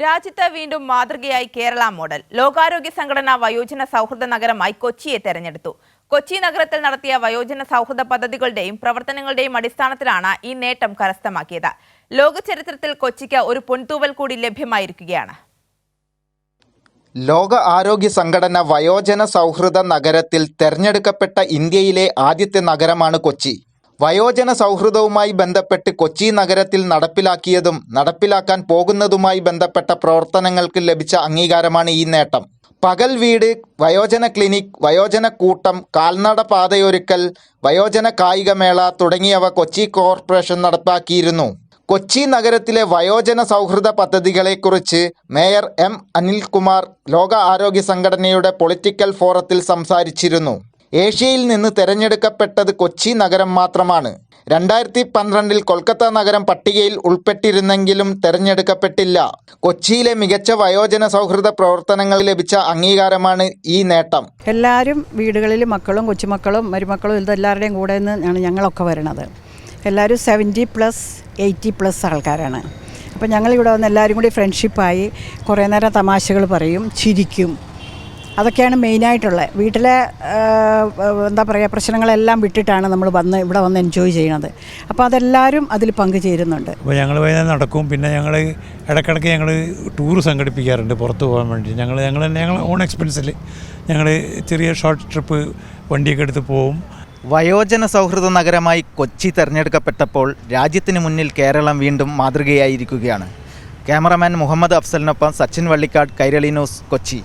രാജ്യത്ത് വീണ്ടും മാതൃകയായി കേരള മോഡൽ. ലോകാരോഗ്യ സംഘടന വയോജന സൗഹൃദ നഗരമായി കൊച്ചിയെ തെരഞ്ഞെടുത്തു. കൊച്ചി നഗരത്തിൽ നടത്തിയ വയോജന സൗഹൃദ പദ്ധതികളുടെയും പ്രവർത്തനങ്ങളുടെയും അടിസ്ഥാനത്തിലാണ് ഈ നേട്ടം കരസ്ഥമാക്കിയത്. ലോക ചരിത്രത്തിൽ കൊച്ചിക്ക് ഒരു പൊൻതൂവൽ കൂടി ലഭ്യമായിരിക്കുകയാണ്. ലോക ആരോഗ്യ സംഘടന വയോജന സൗഹൃദ നഗരത്തിൽ തെരഞ്ഞെടുക്കപ്പെട്ട ഇന്ത്യയിലെ ആദ്യത്തെ നഗരമാണ് കൊച്ചി. വയോജന സൗഹൃദവുമായി ബന്ധപ്പെട്ട് കൊച്ചി നഗരത്തിൽ നടപ്പിലാക്കിയതും നടപ്പിലാക്കാൻ പോകുന്നതുമായി ബന്ധപ്പെട്ട പ്രവർത്തനങ്ങൾക്ക് ലഭിച്ച അംഗീകാരമാണ് ഈ നേട്ടം. പകൽ വീട്, വയോജന ക്ലിനിക്, വയോജന കൂട്ടം, കാൽനട പാതയൊരുക്കൽ, വയോജന കായികമേള തുടങ്ങിയവ കൊച്ചി കോർപ്പറേഷൻ നടപ്പാക്കിയിരുന്നു. കൊച്ചി നഗരത്തിലെ വയോജന സൗഹൃദ പദ്ധതികളെക്കുറിച്ച് മേയർ എം അനിൽകുമാർ ലോക ആരോഗ്യ സംഘടനയുടെ പൊളിറ്റിക്കൽ ഫോറത്തിൽ സംസാരിച്ചിരുന്നു. ഏഷ്യയിൽ നിന്ന് തിരഞ്ഞെടുക്കപ്പെട്ടത് കൊച്ചി നഗരം മാത്രമാണ്. 2012 കൊൽക്കത്ത നഗരം പട്ടികയിൽ ഉൾപ്പെട്ടിരുന്നെങ്കിലും തിരഞ്ഞെടുക്കപ്പെട്ടില്ല. കൊച്ചിയിലെ മികച്ച വയോജന സൗഹൃദ പ്രവർത്തനങ്ങൾ ലഭിച്ച അംഗീകാരമാണ് ഈ നേട്ടം. എല്ലാവരും വീടുകളിൽ മക്കളും കൊച്ചുമക്കളും മരുമക്കളും ഇതെല്ലാവരുടെയും കൂടെ നിന്നാണ് ഞങ്ങളൊക്കെ വരണത്. എല്ലാവരും 70+, 80+ ആൾക്കാരാണ്. അപ്പോൾ ഞങ്ങളിവിടെ വന്ന് എല്ലാവരും കൂടി ഫ്രണ്ട്ഷിപ്പായി കുറേ നേരം തമാശകൾ പറയും, ചിരിക്കും. അതൊക്കെയാണ് മെയിനായിട്ടുള്ളത്. വീട്ടിലെ എന്താ പറയുക, പ്രശ്നങ്ങളെല്ലാം വിട്ടിട്ടാണ് നമ്മൾ ഇവിടെ വന്ന് എൻജോയ് ചെയ്യണത്. അപ്പോൾ അതെല്ലാവരും അതിൽ പങ്കുചേരുന്നുണ്ട്. അപ്പോൾ ഞങ്ങൾ വൈകുന്നേരം നടക്കും. പിന്നെ ഞങ്ങൾ ഇടയ്ക്കിടയ്ക്ക് ഞങ്ങൾ ടൂർ സംഘടിപ്പിക്കാറുണ്ട് പുറത്ത് പോകാൻ വേണ്ടി. ഞങ്ങൾ ഓൺ എക്സ്പെൻസിൽ ഞങ്ങൾ ചെറിയ ഷോർട്ട് ട്രിപ്പ് വണ്ടിയൊക്കെ എടുത്ത് പോവും. വയോജന സൗഹൃദ നഗരമായി കൊച്ചി തിരഞ്ഞെടുക്കപ്പെട്ടപ്പോൾ രാജ്യത്തിന് മുന്നിൽ കേരളം വീണ്ടും മാതൃകയായിരിക്കുകയാണ്. ക്യാമറമാൻ മുഹമ്മദ് അഫ്സലിനൊപ്പം സച്ചിൻ വള്ളിക്കാട്, കൈരളി ന്യൂസ്, കൊച്ചി.